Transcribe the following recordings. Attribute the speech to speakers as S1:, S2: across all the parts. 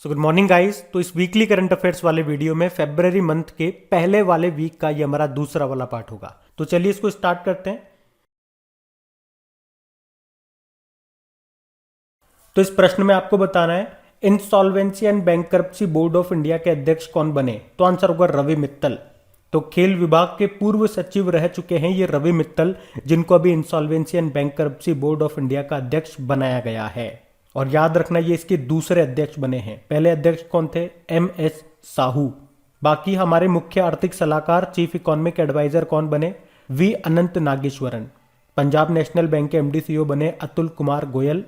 S1: So good morning guys. तो इस weekly current affairs वाले वीडियो में फेब्रवरी मंथ के पहले वाले वीक का ये हमारा दूसरा वाला पार्ट होगा। तो चलिए इसको स्टार्ट करते हैं। तो इस प्रश्न में आपको बताना है insolvency and bankruptcy board of India के अध्यक्ष कौन बने। तो आंसर होगा रवि मित्तल। तो खेल विभाग के पूर्व सचिव रह चुके हैं ये रवि मित्तल, जिनको अभी insolvency and bankruptcy board of India का अध्यक्ष बनाया गया है। और याद रखना ये इसके दूसरे अध्यक्ष बने हैं। पहले अध्यक्ष कौन थे? MS साहू। बाकी हमारे मुख्य आर्थिक सलाहकार चीफ इकोनॉमिक एडवाइजर कौन बने? V अनंत नागेश्वरन। पंजाब नेशनल बैंक के MD CEO बने अतुल कुमार गोयल।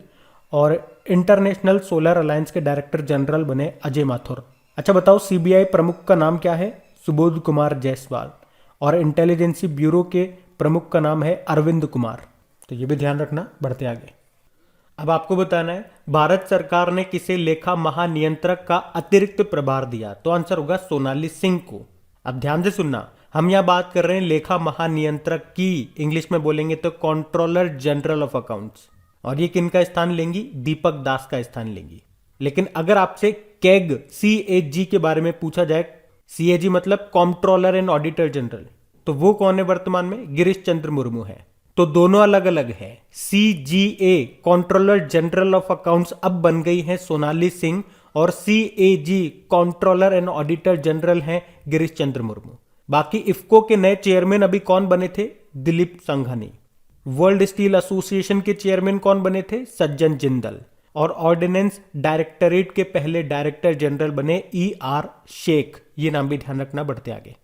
S1: और इंटरनेशनल सोलर अलायंस के डायरेक्टर जनरल बने अजय माथुर। अच्छा बताओ, CBI प्रमुख का नाम क्या है? सुबोध कुमार जायसवाल। और इंटेलिजेंसी ब्यूरो के प्रमुख का नाम है अरविंद कुमार। तो ये भी ध्यान रखना। बढ़ते आगे। अब आपको बताना है भारत सरकार ने किसे लेखा महानियंत्रक का अतिरिक्त प्रभार दिया। तो आंसर होगा सोनाली सिंह को। अब ध्यान से सुनना, हम यहां बात कर रहे हैं लेखा महानियंत्रक की। इंग्लिश में बोलेंगे तो कंट्रोलर जनरल ऑफ अकाउंट्स। और ये किनका स्थान लेंगी? दीपक दास का स्थान लेंगी। लेकिन अगर आपसे कैग CAG के बारे में पूछा जाए, CAG मतलब कंट्रोलर एंड ऑडिटर जनरल, तो वो कौन है वर्तमान में? गिरीश चंद्र मुर्मू है। तो दोनों अलग अलग है। CGA controller general of accounts अब बन गई है सोनाली सिंह, और CAG controller and auditor general हैं गिरीश चंद्र मुर्मू। बाकी इफ्को के नए चेयरमैन अभी कौन बने थे? Dilip Sanghani. World steel association के चेयरमैन कौन बने थे? सज्जन जिंदल। और ऑर्डिनेंस डायरेक्टरेट के पहले डायरेक्टर जनरल बने ER शेख। ये नाम भी ध्यान रखना। बढ़ते आगे।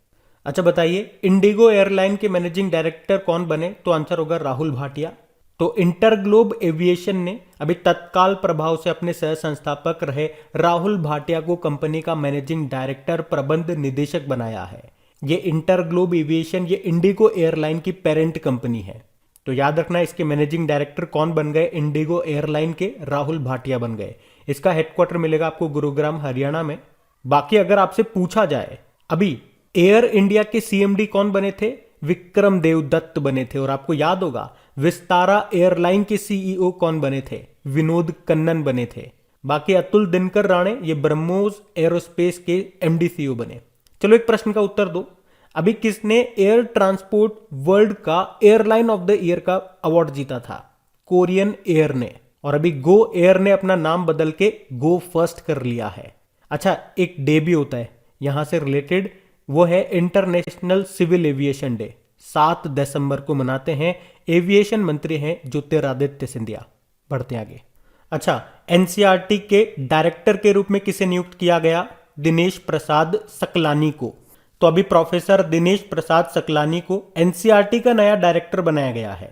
S1: अच्छा बताइए, इंडिगो एयरलाइन के मैनेजिंग डायरेक्टर कौन बने? तो आंसर होगा राहुल भाटिया। तो इंटरग्लोब एविएशन ने अभी तत्काल प्रभाव से अपने सह संस्थापक रहे राहुल भाटिया को कंपनी का मैनेजिंग डायरेक्टर प्रबंध निदेशक बनाया है। ये इंटरग्लोब एविएशन ये इंडिगो एयरलाइन की पेरेंट कंपनी है। तो याद रखना, इसके मैनेजिंग डायरेक्टर कौन बन गए? इंडिगो एयरलाइन के राहुल भाटिया बन गए। इसका हेडक्वार्टर मिलेगा आपको गुरुग्राम हरियाणा में। बाकी अगर आपसे पूछा जाए अभी एयर इंडिया के CMD कौन बने थे? विक्रम देवदत्त बने थे। और आपको याद होगा विस्तारा एयरलाइन के CEO कौन बने थे? विनोद कन्नन बने थे। बाकी अतुल दिनकर राणे ये ब्रह्मोस एरोस्पेस के MD CEO बने। चलो एक प्रश्न का उत्तर दो। अभी किसने एयर ट्रांसपोर्ट वर्ल्ड का एयरलाइन ऑफ द ईयर का अवार्ड जीता था? कोरियन एयर ने। और अभी गो एयर ने अपना नाम बदल के गो फर्स्ट कर लिया है। अच्छा, एक डे भी होता है यहां से रिलेटेड, वो है इंटरनेशनल सिविल एविएशन डे। 7 दिसंबर को मनाते हैं। एविएशन मंत्री हैं ज्योतिरादित्य सिंधिया। बढ़ते आगे। अच्छा, NCERT के डायरेक्टर के रूप में किसे नियुक्त किया गया? दिनेश प्रसाद सकलानी को। तो अभी प्रोफेसर दिनेश प्रसाद सकलानी को NCERT का नया डायरेक्टर बनाया गया है।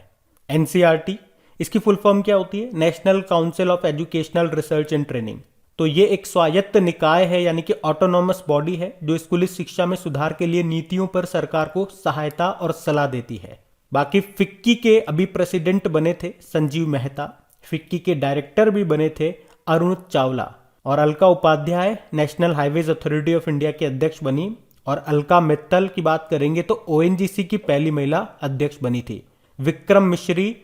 S1: NCERT इसकी फुल फॉर्म क्या होती है? National council of educational research and training. तो ये एक स्वायत्त निकाय है, यानी कि ऑटोनॉमस बॉडी है, जो स्कूली शिक्षा में सुधार के लिए नीतियों पर सरकार को सहायता और सलाह देती है। बाकी फिक्की के अभी प्रेसिडेंट बने थे संजीव मेहता। फिक्की के डायरेक्टर भी बने थे अरुण चावला। और Alka Upadhyay national highways authority of India की अध्यक्ष बनी। और अलका मित्तल की बात करेंगे तो ONGC की पहली महिला अध्यक्ष बनी थी। विक्रम मिश्री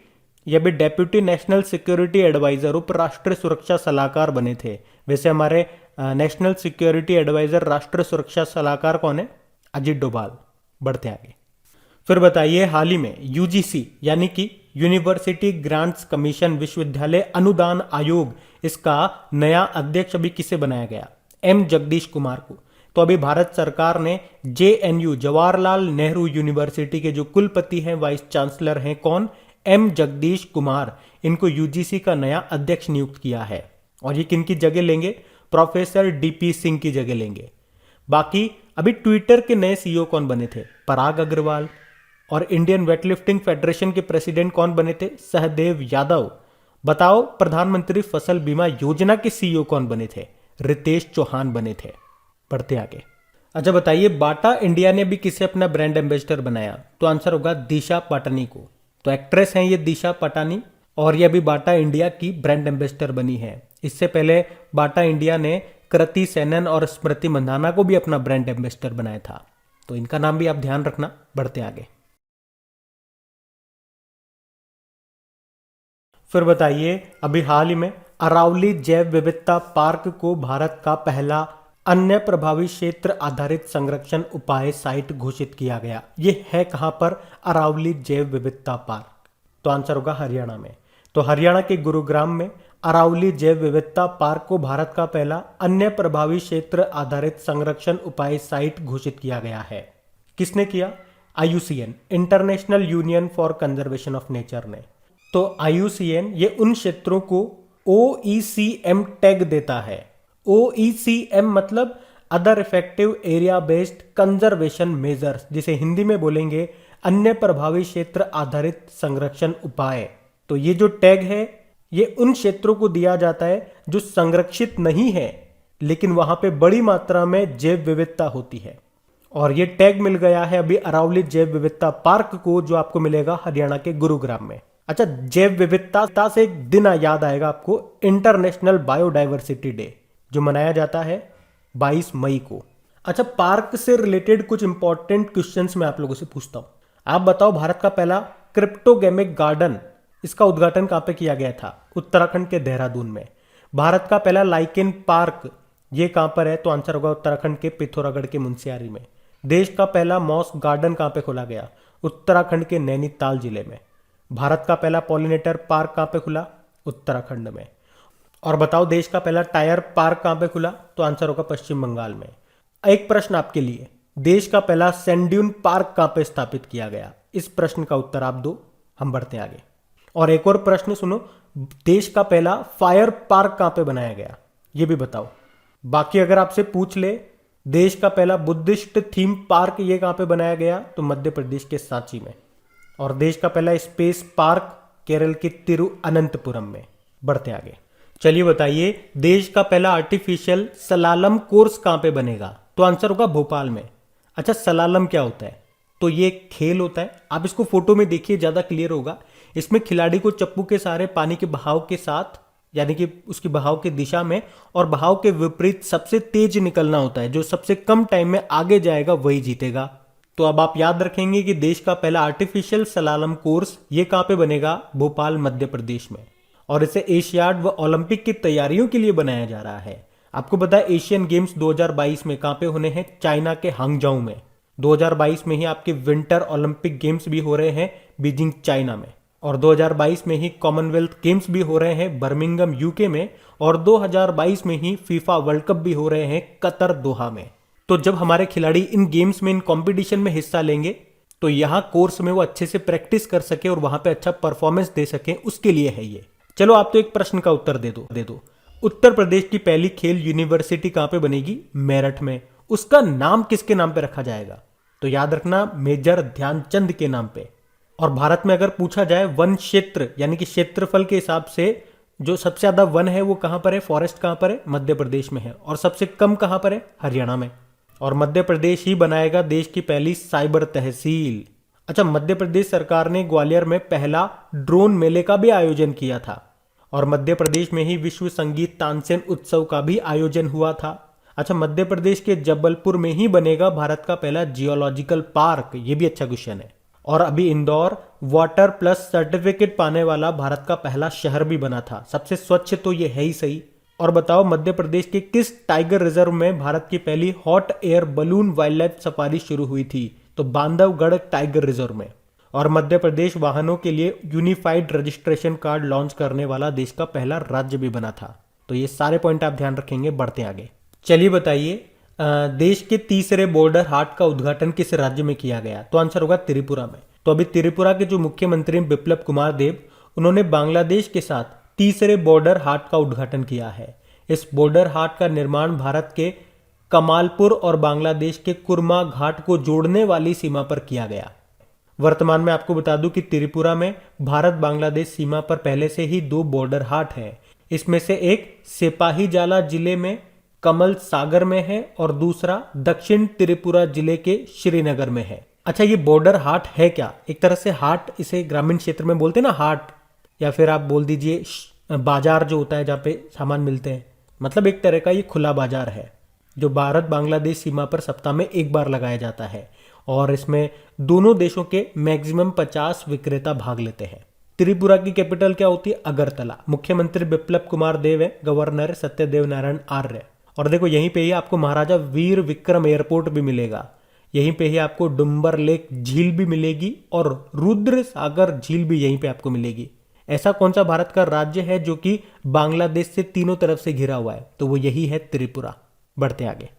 S1: ये भी डेप्यूटी नेशनल सिक्योरिटी एडवाइजर उप राष्ट्रीय सुरक्षा सलाहकार बने थे। वैसे हमारे नेशनल सिक्योरिटी एडवाइजर राष्ट्रीय सुरक्षा सलाहकार कौन है? अजित डोभाल। बढ़ते आगे। फिर बताइए, हाल ही में UGC यानी कि यूनिवर्सिटी ग्रांट्स कमीशन विश्वविद्यालय अनुदान आयोग, इसका नया अध्यक्ष अभी किसे बनाया गया? M जगदीश कुमार को। तो अभी भारत सरकार ने JNU जवाहरलाल नेहरू यूनिवर्सिटी के जो कुलपति हैं, वाइस चांसलर हैं कौन? M जगदीश कुमार। इनको UGC का नया अध्यक्ष नियुक्त किया है। और ये किनकी जगह लेंगे? प्रोफेसर DP सिंह की जगह लेंगे। बाकी अभी ट्विटर के नए CEO कौन बने थे? पराग अग्रवाल। और इंडियन वेटलिफ्टिंग फेडरेशन के प्रेसिडेंट कौन बने थे? सहदेव यादव। बताओ, प्रधानमंत्री फसल बीमा योजना के CEO कौन बने थे? रितेश चौहान बने थे। बढ़ते आगे। अच्छा बताइए, बाटा इंडिया ने भी किसे अपना ब्रांड एम्बेसडर बनाया? तो आंसर होगा दिशा पाटनी को। तो एक्ट्रेस हैं ये दिशा पाटानी, और ये अभी बाटा इंडिया की ब्रांड एम्बेसडर बनी है। इससे पहले बाटा इंडिया ने कृति सेनन और स्मृति मंधाना को भी अपना ब्रांड एम्बेसडर बनाया था। तो इनका नाम भी आप ध्यान रखना। बढ़ते आगे। फिर बताइए, अभी हाल ही में अरावली जैव विविधता पार्क को भारत का पहला अन्य प्रभावी क्षेत्र आधारित संरक्षण उपाय साइट घोषित किया गया। ये है कहां पर? अरावली जैव विविधता पार्क। तो आंसर होगा हरियाणा में। तो हरियाणा के गुरुग्राम में अरावली जैव विविधता पार्क को भारत का पहला अन्य प्रभावी क्षेत्र आधारित संरक्षण उपाय साइट घोषित किया गया है। किसने किया? IUCN, international union for conservation of nature ने। तो IUCN ये उन क्षेत्रों को OECM टैग देता है। OECM मतलब other effective area based conservation measures, जिसे हिंदी में बोलेंगे अन्य प्रभावी क्षेत्र आधारित संरक्षण उपाय। तो ये जो टैग है ये उन क्षेत्रों को दिया जाता है जो संरक्षित नहीं है लेकिन वहां पे बड़ी मात्रा में जैव विविधता होती है। और ये टैग मिल गया है अभी अरावली जैव विविधता पार्क को, जो आपको मिलेगा हरियाणा के गुरुग्राम में। अच्छा, जैव विविधता से एक दिन याद आएगा आपको, इंटरनेशनल बायोडाइवर्सिटी डे, जो मनाया जाता है 22 मई को। अच्छा, पार्क से रिलेटेड कुछ इंपॉर्टेंट क्वेश्चंस मैं आप लोगों से पूछता हूं। आप बताओ, भारत का पहला क्रिप्टोगेमिक गार्डन, इसका उद्घाटन कहां पे किया गया था? उत्तराखंड के देहरादून में। भारत का पहला लाइकेन पार्क, ये कहां पर है? तो आंसर होगा उत्तराखंड के पिथौरागढ़ के मुनस्यारी में। देश का पहला मॉस गार्डन कहां पे खोला गया? उत्तराखंड के नैनीताल जिले में। भारत का पहला पॉलिनेटर पार्क कहां पे खुला? उत्तराखंड में। और बताओ, देश का पहला टायर पार्क कहां पे खुला? तो आंसर होगा पश्चिम बंगाल में। एक प्रश्न आपके लिए, देश का पहला सैंड-ड्यून पार्क कहां पे स्थापित किया गया? इस प्रश्न का उत्तर आप दो, हम बढ़ते हैं आगे। और एक और प्रश्न सुनो, देश का पहला फायर पार्क कहां पे बनाया गया? ये भी बताओ। बाकी अगर आपसे पूछ ले देश का पहला बुद्धिस्ट थीम पार्क ये कहां पे बनाया गया? तो मध्य प्रदेश के सांची में। और देश का पहला स्पेस पार्क केरल के तिरुअनंतपुरम में। बढ़ते आगे। चलिए बताइए, देश का पहला आर्टिफिशियल सलालम कोर्स कहां पे बनेगा? तो आंसर होगा भोपाल में। अच्छा, सलालम क्या होता है? तो ये एक खेल होता है, आप इसको फोटो में देखिए, ज्यादा क्लियर होगा। इसमें खिलाड़ी को चप्पू के सहारे पानी के बहाव के साथ, यानी कि उसकी बहाव की दिशा में और बहाव के विपरीत सबसे तेज निकलना होता है। जो सबसे कम टाइम में आगे जाएगा वही जीतेगा। तो अब आप याद रखेंगे कि देश का पहला आर्टिफिशियल सलालम कोर्स ये कहां पे बनेगा? भोपाल मध्य प्रदेश में। और इसे एशियाड व ओलंपिक की तैयारियों के लिए बनाया जा रहा है। आपको पता है एशियन गेम्स 2022 में कहां पे होने हैं? चाइना के हांगझाऊ में। 2022 में ही आपके विंटर ओलंपिक गेम्स भी हो रहे हैं बीजिंग चाइना में। और 2022 में ही कॉमनवेल्थ गेम्स भी हो रहे हैं बर्मिंघम यूके में। और 2022 में ही फीफा वर्ल्ड कप भी हो रहे हैं कतर दोहा में। तो जब हमारे खिलाड़ी इन गेम्स में, इन कंपटीशन में हिस्सा लेंगे तो यहाँ कोर्स में वो अच्छे से प्रैक्टिस कर सके और वहां पे अच्छा परफॉर्मेंस दे सके, उसके लिए है ये। चलो आप तो एक प्रश्न का उत्तर दे दो। उत्तर प्रदेश की पहली खेल यूनिवर्सिटी कहां पे बनेगी? मेरठ में। उसका नाम किसके नाम पे रखा जाएगा? तो याद रखना, मेजर ध्यानचंद के नाम पे। और भारत में अगर पूछा जाए वन क्षेत्र, यानी कि क्षेत्रफल के हिसाब से जो सबसे ज्यादा वन है वो कहां पर है? फॉरेस्ट कहां पर है? मध्य प्रदेश में है। और सबसे कम कहां पर है? हरियाणा में। और मध्य प्रदेश ही बनाएगा देश की पहली साइबर तहसील। अच्छा, मध्य प्रदेश सरकार ने ग्वालियर में पहला ड्रोन मेले का भी आयोजन किया था। और मध्य प्रदेश में ही विश्व संगीत तानसेन उत्सव का भी आयोजन हुआ था। अच्छा, मध्य प्रदेश के जबलपुर में ही बनेगा भारत का पहला जियोलॉजिकल पार्क। ये भी अच्छा क्वेश्चन है। और अभी इंदौर वाटर प्लस सर्टिफिकेट पाने वाला भारत का पहला शहर भी बना था। सबसे स्वच्छ तो ये है ही सही। और बताओ, मध्य प्रदेश के किस टाइगर रिजर्व में भारत की पहली hot air balloon wild life safari शुरू हुई थी? तो बांधवगढ़ टाइगर रिजर्व में। और मध्य प्रदेश वाहनों के लिए यूनिफाइड रजिस्ट्रेशन कार्ड लॉन्च करने वाला देश का पहला राज्य भी बना था। तो ये सारे पॉइंट आप ध्यान रखेंगे। बढ़ते आगे। चलिए बताइए, देश के तीसरे बॉर्डर हाट का उद्घाटन किस राज्य में किया गया? तो आंसर होगा त्रिपुरा में। तो अभी त्रिपुरा के जो मुख्यमंत्री बिप्लब कुमार देव, उन्होंने बांग्लादेश के साथ तीसरे बॉर्डर हाट का उद्घाटन किया है। इस बॉर्डर हाट का निर्माण भारत के कमालपुर और बांग्लादेश के कुरमा घाट को जोड़ने वाली सीमा पर किया गया। वर्तमान में आपको बता दूं कि त्रिपुरा में भारत बांग्लादेश सीमा पर पहले से ही 2 बॉर्डर हाट हैं। इसमें से एक सिपाहीजाला जिले में कमल सागर में है और दूसरा दक्षिण त्रिपुरा जिले के श्रीनगर में है। अच्छा, ये बॉर्डर हाट है क्या? एक तरह से हाट, इसे ग्रामीण क्षेत्र में बोलते हैं ना हाट, या फिर आप बोल दीजिए बाजार जो होता है जहाँ पे सामान मिलते हैं। मतलब एक तरह का ये खुला बाजार है जो भारत बांग्लादेश सीमा पर सप्ताह में एक बार लगाया जाता है। और इसमें दोनों देशों के मैक्सिमम 50 विक्रेता भाग लेते हैं। त्रिपुरा की कैपिटल क्या होती है? अगरतला। मुख्यमंत्री बिप्लब कुमार देव है, गवर्नर सत्यदेव नारायण आर्य। और देखो यहीं पे ही आपको महाराजा वीर विक्रम एयरपोर्ट भी मिलेगा, यहीं पे ही आपको डुम्बर लेक झील भी मिलेगी और रुद्र सागर झील भी यहीं पे आपको मिलेगी। ऐसा कौन सा भारत का राज्य है जो कि बांग्लादेश से तीनों तरफ से घिरा हुआ है? तो वो यही है त्रिपुरा। बढ़ते आगे।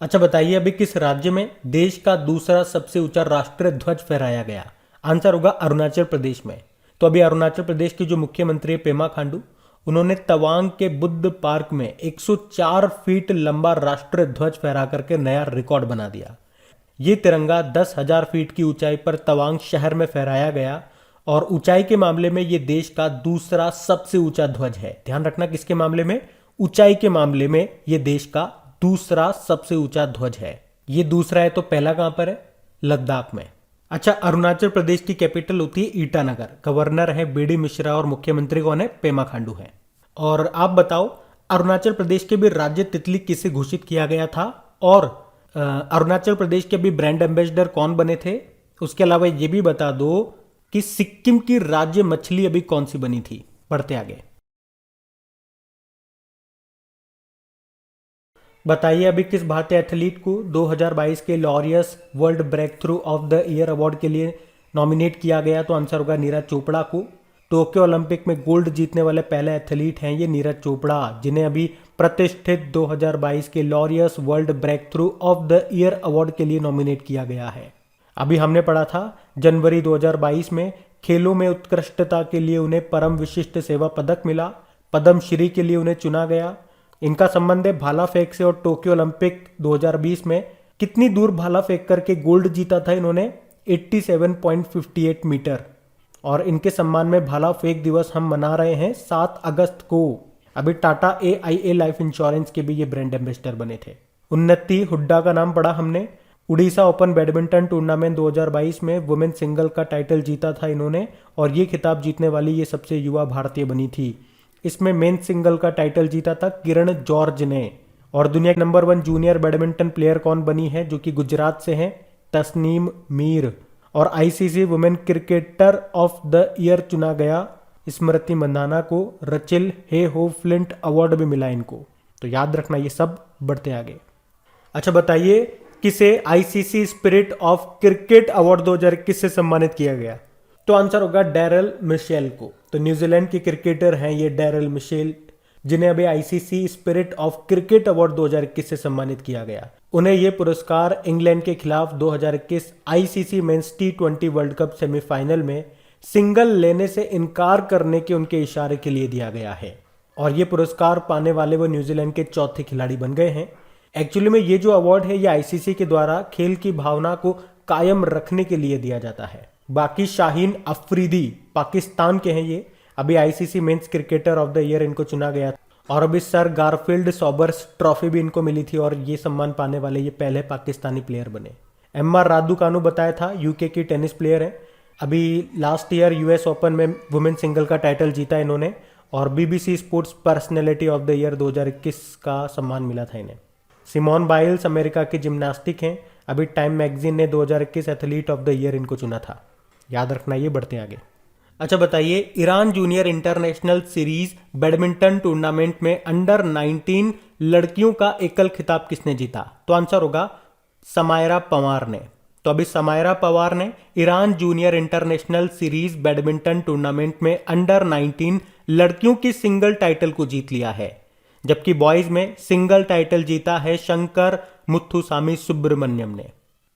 S1: अच्छा बताइए अभी किस राज्य में देश का दूसरा सबसे ऊंचा राष्ट्रीय ध्वज फहराया गया? आंसर होगा अरुणाचल प्रदेश में। तो अभी अरुणाचल प्रदेश के जो मुख्यमंत्री है पेमा खांडू, उन्होंने तवांग के बुद्ध पार्क में 104 फीट लंबा राष्ट्रीय ध्वज फहरा करके नया रिकॉर्ड बना दिया। ये तिरंगा 10,000 फीट की ऊंचाई पर तवांग शहर में फहराया गया और ऊंचाई के मामले में ये देश का दूसरा सबसे ऊंचा ध्वज है। ध्यान रखना किसके मामले में? ऊंचाई के मामले में ये देश का दूसरा सबसे ऊंचा ध्वज है। ये दूसरा है तो पहला कहां पर है? लद्दाख में। अच्छा, अरुणाचल प्रदेश की कैपिटल होती है ईटानगर। गवर्नर है बीडी मिश्रा और मुख्यमंत्री कौन है? पेमा खांडू है। और आप बताओ अरुणाचल प्रदेश के भी राज्य तितली किसे घोषित किया गया था? और अरुणाचल प्रदेश के भी ब्रांड एम्बेसडर कौन बने थे? उसके अलावा ये भी बता दो कि सिक्किम की राज्य मछली अभी कौन सी बनी थी? बढ़ते आगे। बताइए अभी किस भारतीय एथलीट को 2022 के Laureus world breakthrough of the year award के लिए नॉमिनेट किया गया? तो आंसर होगा नीरज चोपड़ा को। टोक्यो ओलंपिक में गोल्ड जीतने वाले पहले एथलीट हैं ये नीरज चोपड़ा, जिन्हें अभी प्रतिष्ठित 2022 के Laureus world breakthrough of the year award के लिए नॉमिनेट किया गया है। अभी हमने पढ़ा था जनवरी 2022 में खेलों में उत्कृष्टता के लिए उन्हें परम विशिष्ट सेवा पदक मिला, पद्मश्री के लिए उन्हें चुना गया। इनका संबंध है भाला फेंक से और टोक्यो ओलंपिक 2020 में कितनी दूर भाला फेंक करके गोल्ड जीता था इन्होंने? 87.58 मीटर। और इनके सम्मान में भाला फेंक दिवस हम मना रहे हैं 7 अगस्त को। अभी टाटा AIA लाइफ इंश्योरेंस के भी ये ब्रांड एम्बेसडर बने थे। उन्नति हुड्डा का नाम पढ़ा हमने। उड़ीसा ओपन बैडमिंटन टूर्नामेंट 2022 में वुमेन सिंगल का टाइटल जीता था इन्होंने और ये खिताब जीतने वाली ये सबसे युवा भारतीय बनी थी। इसमें मेन सिंगल का टाइटल जीता था किरण जॉर्ज ने। और दुनिया के नंबर 1 जूनियर बैडमिंटन प्लेयर कौन बनी है? जो कि गुजरात से हैं, तस्नीम मीर। और ICC women cricketer of the year चुना गया स्मृति मंदाना को। रचिल हे हो फ्लिंट अवार्ड भी मिला इनको। तो याद रखना ये सब। बढ़ते आगे। अच्छा बताइए किसे ICC spirit of cricket award 2021 से सम्मानित किया गया? तो आंसर होगा डैरल मिशेल को। तो न्यूजीलैंड के क्रिकेटर हैं ये डैरल मिशेल, जिन्हें अभी ICC spirit of cricket award 2021 से सम्मानित किया गया। उन्हें यह पुरस्कार इंग्लैंड के खिलाफ 2021 ICC men's T20 world cup semifinal में सिंगल लेने से इनकार करने के उनके इशारे के लिए दिया गया है। और ये पुरस्कार पाने वाले वो न्यूजीलैंड के चौथे खिलाड़ी बन गए हैं। एक्चुअली में ये जो अवार्ड है ये ICC के द्वारा खेल की भावना को कायम रखने के लिए दिया जाता है। बाकी शाहीन अफरीदी पाकिस्तान के हैं ये। अभी ICC men's cricketer of the year इनको चुना गया और अभी सर गारफील्ड सॉबर्स ट्रॉफी भी इनको मिली थी और ये सम्मान पाने वाले ये पहले पाकिस्तानी प्लेयर बने। MR रादुकानु बताया था UK की टेनिस प्लेयर है। अभी लास्ट ईयर US ओपन में वुमेन सिंगल का टाइटल जीता इन्होंने और BBC sports personality of the year 2021 का सम्मान मिला था इन्हें। सिमोन बाइल्स अमेरिका की जिम्नास्टिक हैं। अभी टाइम मैगजीन ने 2021 एथलीट ऑफ द ईयर इनको चुना था। याद रखना ये। बढ़ते आगे। अच्छा बताइए Iran junior international series badminton tournament में अंडर 19 लड़कियों का एकल खिताब किसने जीता? तो आंसर होगा समायरा पवार ने। तो अभी समायरा पवार ने Iran junior international series badminton tournament में अंडर 19 लड़कियों की सिंगल टाइटल को जीत लिया है, जबकि बॉयज में सिंगल टाइटल जीता है शंकर मुथुसामी सुब्रमण्यम ने।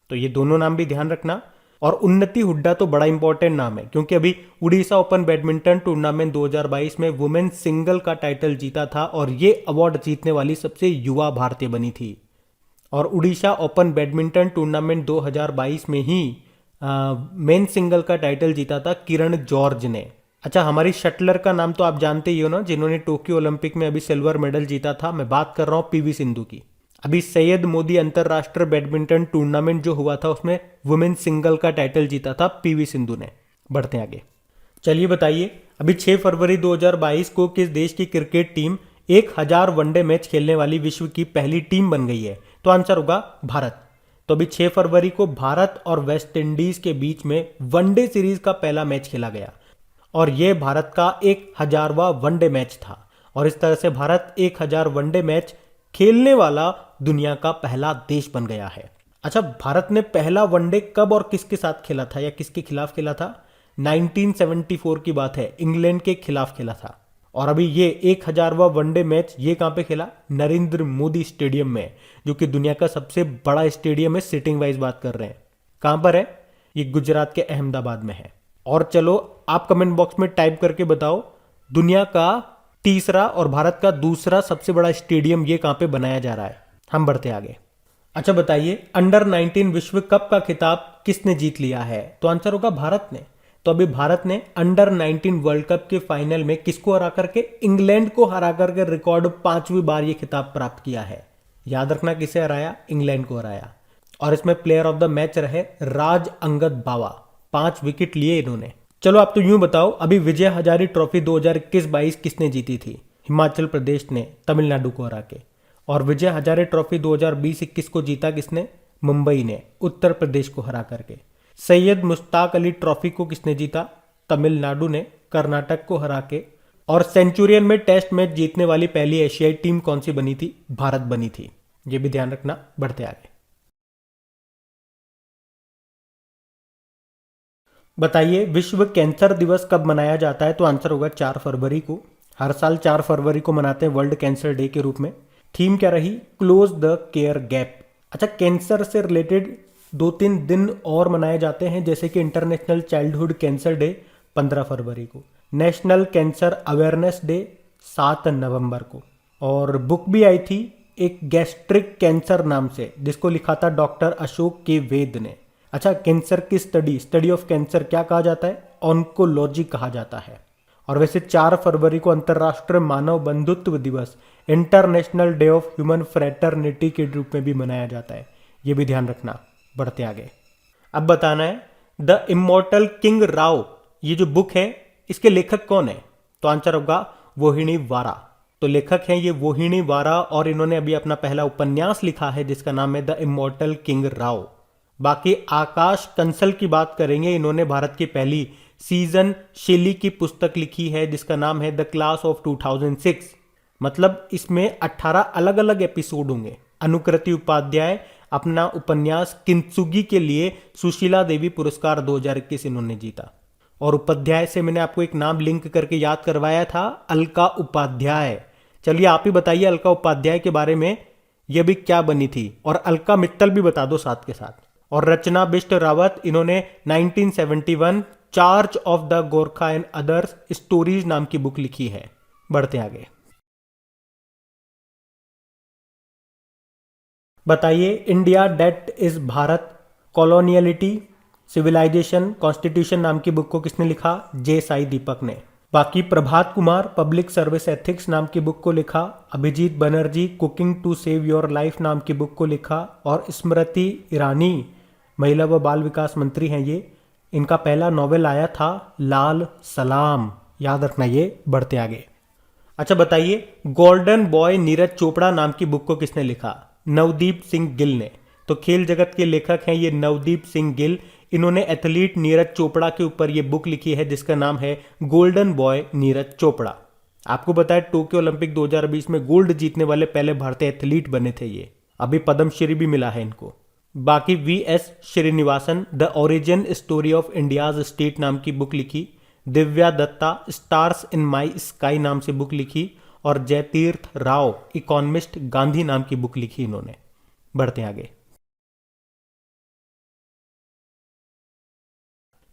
S1: तो ये दोनों नाम भी ध्यान रखना। और उन्नति हुड्डा तो बड़ा इंपॉर्टेंट नाम है क्योंकि अभी उड़ीसा ओपन बैडमिंटन टूर्नामेंट 2022 में वुमेन सिंगल का टाइटल जीता था और ये अवार्ड जीतने वाली सबसे युवा भारतीय बनी थी। और उड़ीसा ओपन बैडमिंटन टूर्नामेंट 2022 में ही मेन सिंगल का टाइटल जीता था किरण जॉर्ज ने। अच्छा हमारी शटलर का नाम तो आप जानते ही हो ना, जिन्होंने टोक्यो ओलंपिक में अभी सिल्वर मेडल जीता था। मैं बात कर रहा हूँ PV सिंधु की। अभी सैयद मोदी अंतरराष्ट्रीय बैडमिंटन टूर्नामेंट जो हुआ था उसमें वुमेन सिंगल का टाइटल जीता था PV सिंधु ने। बढ़ते आगे। चलिए बताइए अभी 6 फरवरी 2022 को किस देश की क्रिकेट टीम 1000 वनडे मैच खेलने वाली विश्व की पहली टीम बन गई है? तो आंसर होगा भारत। तो अभी 6 फरवरी को भारत और वेस्ट इंडीज के बीच में वनडे सीरीज का पहला मैच खेला गया और ये भारत का 1000वां वनडे मैच था। और इस तरह से भारत 1000 वनडे मैच खेलने वाला दुनिया का पहला देश बन गया है। अच्छा, भारत ने पहला वनडे कब और किसके साथ खेला था या किसके खिलाफ खेला था? 1974 की बात है, इंग्लैंड के खिलाफ खेला था। और अभी ये 1000वां वनडे मैच ये कहां पे खेला? नरेंद्र मोदी स्टेडियम में, जो कि दुनिया का सबसे बड़ा स्टेडियम है, सिटिंग वाइज बात कर रहे हैं। कहां पर है? ये गुजरात के अहमदाबाद में है। और चलो आप कमेंट बॉक्स में टाइप करके बताओ, दुनिया का तीसरा और भारत का दूसरा सबसे बड़ा स्टेडियम ये कहां पे बनाया जा रहा है। हम बढ़ते आगे। अच्छा बताइए, अंडर 19 विश्व कप का खिताब किसने जीत लिया है? तो आंसर होगा भारत ने। तो अभी भारत ने अंडर 19 वर्ल्ड कप के फाइनल में किसको हरा करके? इंग्लैंड को हरा करके रिकॉर्ड 5वीं बार ये खिताब प्राप्त किया है। याद रखना, किसे हराया? इंग्लैंड को हराया। और इसमें प्लेयर ऑफ द मैच रहे राज अंगद बावा, 5 विकेट लिए इन्होंने। चलो आप तो यूं बताओ, अभी विजय हजारे ट्रॉफी 2021-22 किसने जीती थी? हिमाचल प्रदेश ने तमिलनाडु को हरा के। और विजय हजारे ट्रॉफी 2020-21 को जीता किसने? मुंबई ने उत्तर प्रदेश को हरा करके। सैयद मुश्ताक अली ट्रॉफी को किसने जीता? तमिलनाडु ने कर्नाटक को हरा के। और सेंचुरियन में टेस्ट मैच जीतने वाली पहली एशियाई टीम कौन सी बनी थी? भारत बनी थी। यह भी ध्यान रखना। बढ़ते आगे। बताइए, विश्व कैंसर दिवस कब मनाया जाता है? तो आंसर होगा 4 फरवरी को। हर साल 4 फरवरी को मनाते हैं वर्ल्ड कैंसर डे के रूप में। थीम क्या रही? Close the care gap. अच्छा, कैंसर से रिलेटेड 2-3 दिन और मनाए जाते हैं, जैसे कि इंटरनेशनल चाइल्डहुड कैंसर डे 15 फरवरी को, नेशनल कैंसर अवेयरनेस डे 7 नवंबर को। और बुक भी आई थी एक गैस्ट्रिक कैंसर नाम से, जिसको लिखा था डॉक्टर अशोक के वेद ने। अच्छा, कैंसर की स्टडी ऑफ कैंसर क्या कहा जाता है? ऑन्कोलॉजी कहा जाता है। और वैसे 4 फरवरी को अंतर्राष्ट्रीय मानव बंधुत्व दिवस, international day of human fraternity के रूप में भी मनाया जाता है। ये भी ध्यान रखना। बढ़ते आगे। अब बताना है, द इमोर्टल किंग राव, ये जो बुक है इसके लेखक कौन है? तो आंसर होगा वोहिनी वारा। तो लेखक हैं ये वोहिनी वारा, और इन्होंने अभी अपना पहला उपन्यास लिखा है जिसका नाम है द इमोर्टल किंग राव। बाकी आकाश कंसल की बात करेंगे, इन्होंने भारत की पहली सीजन शेली की पुस्तक लिखी है जिसका नाम है द क्लास ऑफ 2006। मतलब इसमें 18 अलग अलग एपिसोड होंगे। अनुकृति उपाध्याय अपना उपन्यास किंत्सुगी के लिए सुशीला देवी पुरस्कार 2021 इन्होंने जीता। और उपाध्याय से मैंने आपको एक नाम लिंक करके याद करवाया था, अलका उपाध्याय। चलिए आप ही बताइए अलका उपाध्याय के बारे में, यह भी क्या बनी थी? और अलका मित्तल भी बता दो साथ के साथ। और रचना बिष्ट रावत, इन्होंने 1971 charge of the Gorkha and others stories नाम की बुक लिखी है। बढ़ते आगे। बताइए, India that is Bharat, coloniality, civilisation, constitution नाम की बुक को किसने लिखा? जे साई दीपक ने। बाकी Prabhat Kumar public service ethics नाम की बुक को लिखा। Abhijit Banerjee cooking to save your life नाम की बुक को लिखा। और स्मृति ईरानी महिला व बाल विकास मंत्री हैं ये, इनका पहला नॉवेल आया था लाल सलाम। याद रखना ये। बढ़ते आगे। अच्छा बताइए, गोल्डन बॉय नीरज चोपड़ा नाम की बुक को किसने लिखा? नवदीप सिंह गिल ने। तो खेल जगत के लेखक हैं ये नवदीप सिंह गिल। इन्होंने एथलीट नीरज चोपड़ा के ऊपर ये बुक लिखी है जिसका नाम है गोल्डन बॉय नीरज चोपड़ा। आपको बताया टोक्यो ओलंपिक 2020 में गोल्ड जीतने वाले पहले भारतीय एथलीट बने थे ये। अभी पद्मश्री भी मिला है इनको। बाकी VS. Srinivasan the origin story of India's state नाम की बुक लिखी। Divya Dutta stars in my sky नाम से बुक लिखी। और जयतीर्थ राव इकोनॉमिस्ट गांधी नाम की बुक लिखी इन्होंने। बढ़ते आगे।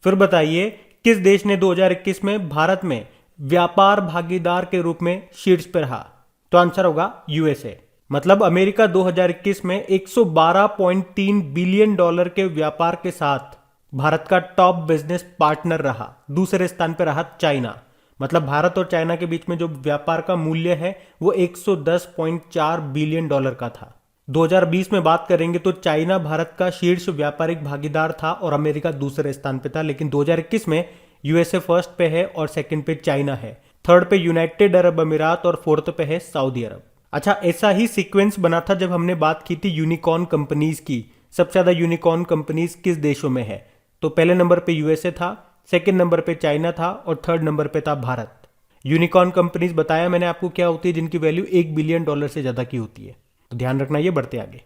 S1: फिर बताइए, किस देश ने 2021 में भारत में व्यापार भागीदार के रूप में शीर्ष पर रहा? तो आंसर होगा यूएसए। मतलब अमेरिका 2021 में 112.3 बिलियन डॉलर के व्यापार के साथ भारत का टॉप बिजनेस पार्टनर रहा। दूसरे स्थान पर रहा चाइना। मतलब भारत और चाइना के बीच में जो व्यापार का मूल्य है वो 110.4 बिलियन डॉलर का था। 2020 में बात करेंगे तो चाइना भारत का शीर्ष व्यापारिक भागीदार था और अमेरिका दूसरे स्थान पे था। लेकिन 2021 में यूएसए फर्स्ट पे है और सेकंड पे चाइना है, थर्ड पे यूनाइटेड अरब अमीरात और फोर्थ पे है सऊदी अरब। अच्छा, ऐसा ही सीक्वेंस बना था जब हमने बात की थी यूनिकॉर्न कंपनीज की। सबसे ज्यादा यूनिकॉर्न कंपनीज किस देशों में है? तो पहले नंबर पे यूएसए था, सेकंड नंबर पे चाइना था और थर्ड नंबर पे था भारत। यूनिकॉर्न कंपनीज बताया मैंने आपको क्या होती है, जिनकी वैल्यू $1 बिलियन से ज्यादा की होती है। तो ध्यान रखना, ये बढ़ते आगे।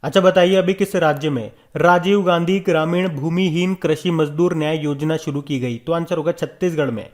S1: अच्छा बताइए, अभी किस राज्य में राजीव गांधी ग्रामीण भूमिहीन कृषि मजदूर न्याय योजना शुरू की गई? तो आंसर होगा छत्तीसगढ़ में।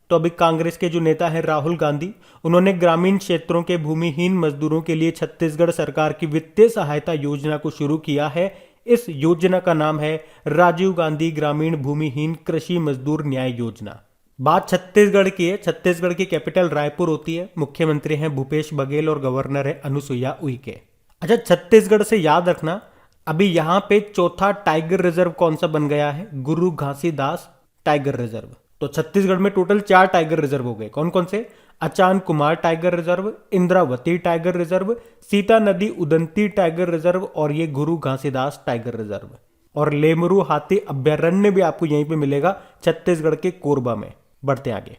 S1: तो अभी कांग्रेस के जो नेता है राहुल गांधी, उन्होंने ग्रामीण क्षेत्रों के भूमिहीन मजदूरों के लिए छत्तीसगढ़ सरकार की वित्तीय सहायता योजना को शुरू किया है। इस योजना का नाम है राजीव गांधी ग्रामीण भूमिहीन कृषि मजदूर न्याय योजना। बात छत्तीसगढ़ की है। छत्तीसगढ़ की कैपिटल रायपुर होती है। मुख्यमंत्री हैं भूपेश बघेल और गवर्नर है अनुसुईया उइके। अच्छा, छत्तीसगढ़ से याद रखना, अभी यहां पे चौथा टाइगर रिजर्व कौन सा बन गया है? गुरु घासीदास टाइगर रिजर्व। तो छत्तीसगढ़ में टोटल 4 टाइगर रिजर्व हो गए। कौन कौन से? Achanakmar tiger reserve, Indravati tiger reserve, Sitanadi Udanti tiger reserve और ये गुरु घासीदास टाइगर रिजर्व। और लेमरू हाथी अभ्यारण्य भी आपको यहीं पे मिलेगा, छत्तीसगढ़ के कोरबा में। बढ़ते आगे।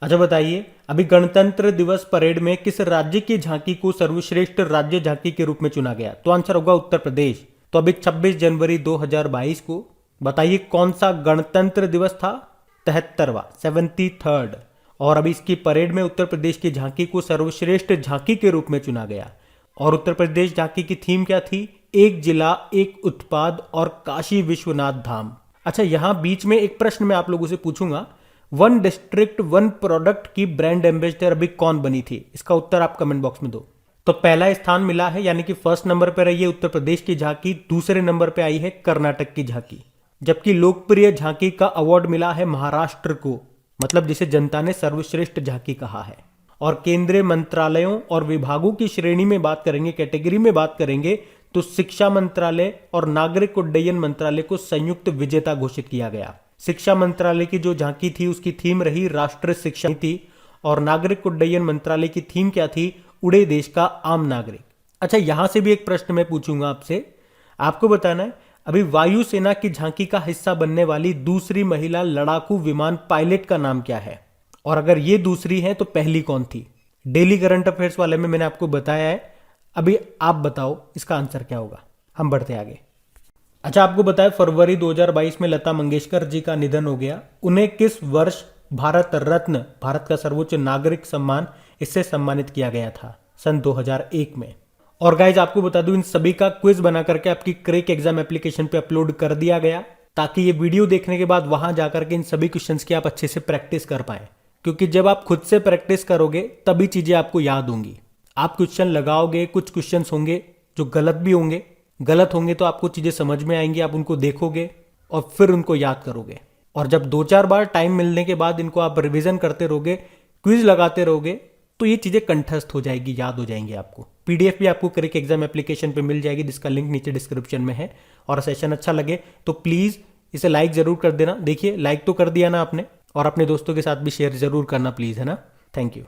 S1: अच्छा बताइए, अभी गणतंत्र दिवस परेड में किस राज्य की झांकी को सर्वश्रेष्ठ राज्य झांकी के रूप में चुना गया? तो आंसर होगा उत्तर प्रदेश। तो अभी 26 जनवरी 2022 को बताइए कौन सा गणतंत्र दिवस था? 73वां, 73rd। और अभी इसकी परेड में उत्तर प्रदेश की झांकी को सर्वश्रेष्ठ झांकी के रूप में चुना गया। और उत्तर प्रदेश झांकी की थीम क्या थी? एक जिला एक उत्पाद और काशी विश्वनाथ धाम। अच्छा, यहां बीच में एक प्रश्न मैं आप लोगों से पूछूंगा, वन डिस्ट्रिक्ट वन प्रोडक्ट की ब्रांड एम्बेसडर अभी कौन बनी थी? इसका उत्तर आप कमेंट बॉक्स में दो। तो पहला स्थान मिला है, यानी कि फर्स्ट नंबर पर रही है उत्तर प्रदेश की झांकी। दूसरे नंबर पे आई है कर्नाटक की झांकी। जबकि लोकप्रिय झांकी का अवार्ड मिला है महाराष्ट्र को, मतलब जिसे जनता ने सर्वश्रेष्ठ झांकी कहा है। और केंद्रीय मंत्रालयों और विभागों की श्रेणी में बात करेंगे, कैटेगरी में बात करेंगे, तो शिक्षा मंत्रालय और नागरिक उड्डयन मंत्रालय को संयुक्त विजेता घोषित किया गया। शिक्षा मंत्रालय की जो झांकी थी उसकी थीम रही राष्ट्र शिक्षा नीति, और नागरिक उड्डयन मंत्रालय की थीम क्या थी? उड़े देश का आम नागरिक। अच्छा, यहां से भी एक प्रश्न मैं पूछूंगा आपसे, आपको बताना है अभी वायुसेना की झांकी का हिस्सा बनने वाली दूसरी महिला लड़ाकू विमान पायलट का नाम क्या है? और अगर ये दूसरी है तो पहली कौन थी? डेली करंट अफेयर्स वाले में मैंने आपको बताया है, अभी आप बताओ इसका आंसर क्या होगा। हम बढ़ते आगे। अच्छा, आपको बताया फरवरी 2022 में लता मंगेशकर जी का निधन हो गया। उन्हें किस वर्ष भारत रत्न, भारत का सर्वोच्च नागरिक सम्मान, इससे सम्मानित किया गया था? सन 2001 में। और गाइज आपको बता दूं, इन सभी का क्विज बना करके आपकी क्रैक एग्जाम एप्लीकेशन पे अपलोड कर दिया गया, ताकि ये वीडियो देखने के बाद वहां जाकर के इन सभी क्वेश्चंस की आप अच्छे से प्रैक्टिस कर पाए। क्योंकि जब आप खुद से प्रैक्टिस करोगे तभी चीजें आपको याद होंगी। आप क्वेश्चन लगाओगे, कुछ क्वेश्चन होंगे जो गलत भी होंगे, गलत होंगे तो आपको चीजें समझ में आएंगी, आप उनको देखोगे और फिर उनको याद करोगे। और जब 2-4 बार टाइम मिलने के बाद इनको आप रिवीजन करते रहोगे, क्विज लगाते रहोगे, तो ये चीजें कंठस्थ हो जाएगी, याद हो जाएंगी आपको। पीडीएफ भी आपको क्रैक एग्जाम एप्लीकेशन पे मिल जाएगी, जिसका लिंक नीचे डिस्क्रिप्शन में है। और सेशन अच्छा लगे तो प्लीज इसे लाइक जरूर कर देना। देखिए, लाइक तो कर दिया ना आपने, और अपने दोस्तों के साथ भी शेयर जरूर करना प्लीज, है ना। Thank you.